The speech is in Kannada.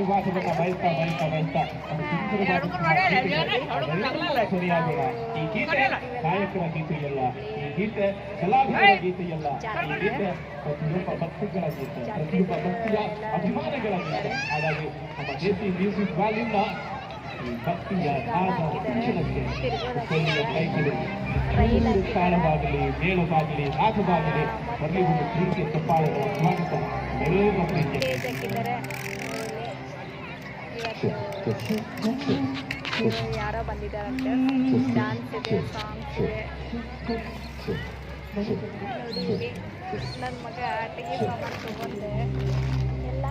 ಆಶೀರ್ವಾದವನ್ನ ಬಯಸ್ತಾ ಬಯಸ್ತಾ ಬಯಸ್ತಾ ಸರಿಯಾಗೋಣ. ಈ ಗೀತೆ ನಾಯಕರ ಗೀತೆಯಲ್ಲ, ಈ ಗೀತೆ ಕಲಾವಿದರ ಗೀತೆಯಲ್ಲ, ಈ ಗೀತೆ ಪ್ರತಿಯೊಬ್ಬ ಭಕ್ತಿಗಳ ಗೀತೆ, ಪ್ರತಿಯೊಬ್ಬ ಭಕ್ತಿಯ ಅಭಿಮಾನಿಗಳ ಗೀತೆ. ಹಾಗಾಗಿ ನಮ್ಮ ದೇಸಿ ಮ್ಯೂಸಿಕ್ ವ್ಯಾಲ್ಯೂನ ಈ ಭಕ್ತಿಯ ನಾದ ಶಿಕ್ಷಣಕ್ಕೆ ಕೈಗಳು ತಾಳವಾಗಲಿ, ಮೇಳವಾಗಲಿ, ನಾಟವಾಗಲಿ ಬರಲಿ ಒಂದು ಪ್ರೀತಿಯ ತಪ್ಪಾಳುಗಳ ಸ್ವಾಗತ ಎಲ್ಲರಿಗೂ ಪ್ರೀತಿಯ ಯಾರೋ ಬಂದಿದ್ದಾರಂತೆ. ಡ್ಯಾನ್ಸ್ ಇದೆ, ಸಾಂಗ್ಸ್ ಇದೆ. ನನ್ನ ಮಗ ಆಟಿಕೆ ಸಾಮಾನು ತಗೊಂಡೆ ಎಲ್ಲ